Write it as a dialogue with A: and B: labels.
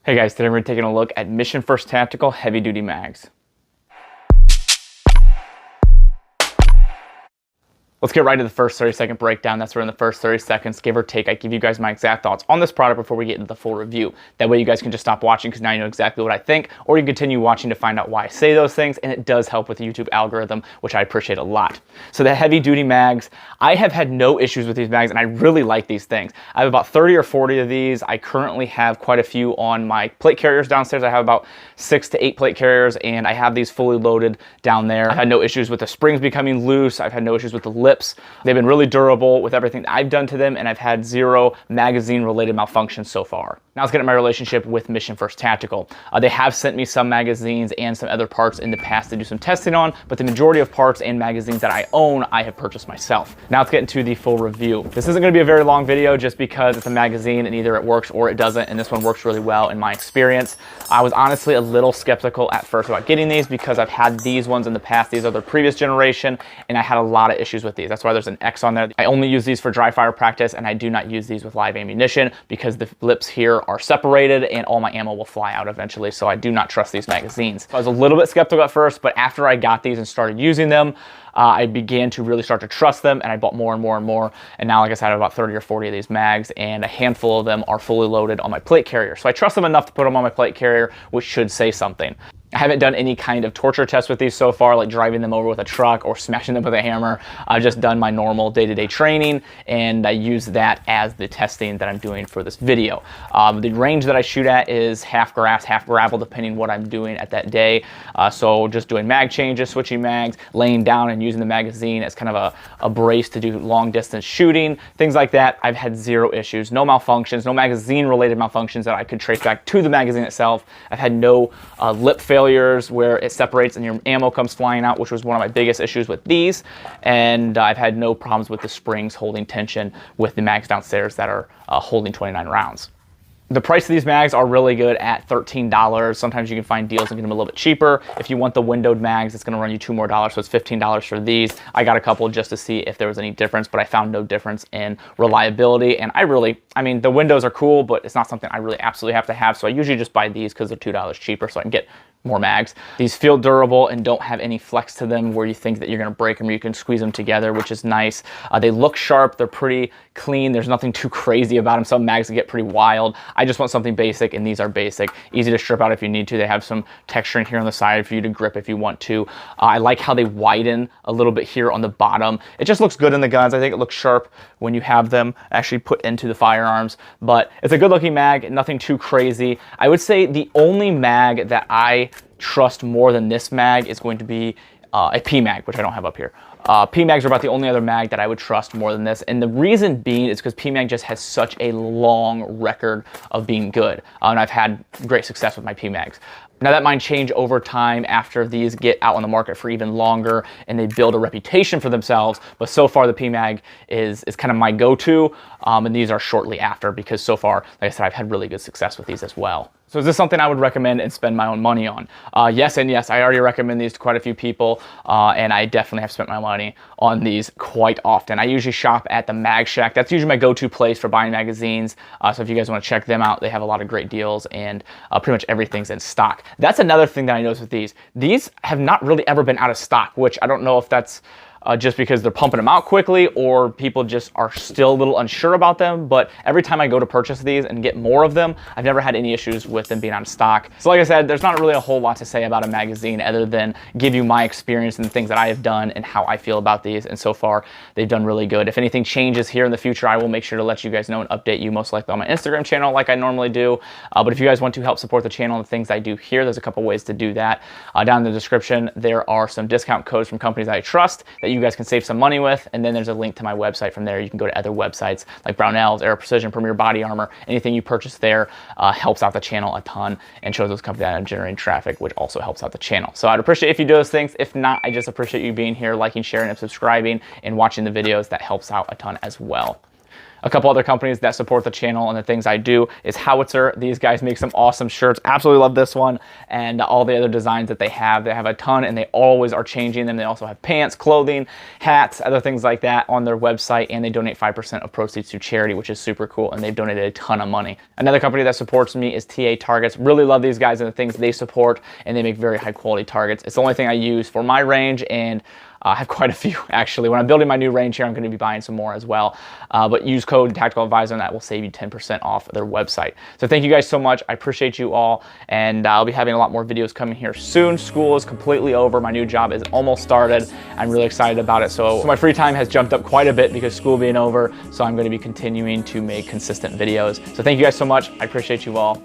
A: Hey guys, today we're taking a look at Mission First Tactical Heavy Duty Mags. Let's get right to the first 30-second breakdown. That's where in the first 30 seconds, give or take, I give you guys my exact thoughts on this product before we get into the full review. That way you guys can just stop watching because now you know exactly what I think, or you can continue watching to find out why I say those things, and it does help with the YouTube algorithm, which I appreciate a lot. So the heavy duty mags, I have had no issues with these mags, and I really like these things. I have about 30 or 40 of these. I currently have quite a few on my plate carriers downstairs. I have about 6 to 8 plate carriers, and I have these fully loaded down there. I've had no issues with the springs becoming loose. I've had no issues with the lips. They've been really durable with everything I've done to them, and I've had 0 magazine-related malfunctions so far. Now let's get into my relationship with Mission First Tactical. They have sent me some magazines and some other parts in the past to do some testing on, but the majority of parts and magazines that I own, I have purchased myself. Now let's get into the full review. This isn't going to be a very long video just because it's a magazine and either it works or it doesn't, and this one works really well in my experience. I was honestly a little skeptical at first about getting these because I've had these ones in the past. These are the previous generation, and I had a lot of issues with these. That's why there's an X on there. I only use these for dry fire practice, and I do not use these with live ammunition because the lips here are separated and all my ammo will fly out eventually, so I do not trust these magazines. I was a little bit skeptical at first, but after I got these and started using them, I began to really start to trust them, and I bought more and more and more. And now, like I said, I have about 30 or 40 of these mags, and a handful of them are fully loaded on my plate carrier. So I trust them enough to put them on my plate carrier, which should say something. I haven't done any kind of torture test with these so far, like driving them over with a truck or smashing them with a hammer. I've just done my normal day-to-day training, and I use that as the testing that I'm doing for this video. The range that I shoot at is half grass, half gravel, depending what I'm doing at that day. So just doing mag changes, switching mags, laying down and using the magazine as kind of a brace to do long distance shooting, things like that. I've had 0 issues, no malfunctions, no magazine related malfunctions that I could trace back to the magazine itself. I've had no lip failures where it separates and your ammo comes flying out, which was one of my biggest issues with these. And I've had no problems with the springs holding tension with the mags downstairs that are holding 29 rounds. The price of these mags are really good at $13. Sometimes you can find deals and get them a little bit cheaper. If you want the windowed mags, it's gonna run you $2 more, so it's $15 for these. I got a couple just to see if there was any difference, but I found no difference in reliability. And I mean, the windows are cool, but it's not something I really absolutely have to have. So I usually just buy these because they're $2 cheaper so I can get more mags. These feel durable and don't have any flex to them where you think that you're gonna break them or you can squeeze them together, which is nice. They look sharp, they're pretty clean. There's nothing too crazy about them. Some mags get pretty wild. I just want something basic, and these are basic. Easy to strip out if you need to. They have some texturing here on the side for you to grip if you want to. I like how they widen a little bit here on the bottom. It just looks good in the guns. I think it looks sharp when you have them actually put into the firearms, but it's a good looking mag, nothing too crazy. I would say the only mag that I trust more than this mag is going to be a P mag, which I don't have up here. P mags are about the only other mag that I would trust more than this, and the reason being is because P mag just has such a long record of being good, and I've had great success with my P mags. Now that might change over time after these get out on the market for even longer and they build a reputation for themselves, but so far the PMag is kind of my go-to, and these are shortly after because so far, like I said, I've had really good success with these as well. So is this something I would recommend and spend my own money on? Yes and yes, I already recommend these to quite a few people, and I definitely have spent my money on these quite often. I usually shop at the Mag Shack. That's usually my go-to place for buying magazines, so if you guys want to check them out, they have a lot of great deals, and pretty much everything's in stock. That's another thing that I noticed with these. These have not really ever been out of stock, which I don't know if that's just because they're pumping them out quickly or people just are still a little unsure about them, but every time I go to purchase these and get more of them, I've never had any issues with them being out of stock. So like I said, there's not really a whole lot to say about a magazine other than give you my experience and the things that I have done and how I feel about these, and so far they've done really good. If anything changes here in the future, I will make sure to let you guys know and update you, most likely on my Instagram channel like I normally do. But if you guys want to help support the channel and the things I do here, there's a couple ways to do that. Down in the description, there are some discount codes from companies I trust that you guys can save some money with, and then there's a link to my website. From there you can go to other websites like Brownells, Aero Precision, Premier Body Armor. Anything you purchase there helps out the channel a ton and shows those companies that I'm generating traffic, which also helps out the channel. So I'd appreciate if you do those things. If not, I just appreciate you being here, liking, sharing, and subscribing and watching the videos. That helps out a ton as well. A couple other companies that support the channel and the things I do is Howitzer. These guys make some awesome shirts. Absolutely love this one and all the other designs that they have. They have a ton and they always are changing them. They also have pants, clothing, hats, other things like that on their website, and they donate 5% of proceeds to charity, which is super cool, and they've donated a ton of money. Another company that supports me is TA Targets. Really love these guys and the things they support, and they make very high quality targets. It's the only thing I use for my range, and I have quite a few actually. When I'm building my new range here, I'm going to be buying some more as well. But use code Tactical Advisor and that will save you 10% off their website. So thank you guys so much. I appreciate you all, and I'll be having a lot more videos coming here soon. School is completely over. My new job is almost started. I'm really excited about it. So my free time has jumped up quite a bit because school being over. So I'm going to be continuing to make consistent videos. So thank you guys so much. I appreciate you all.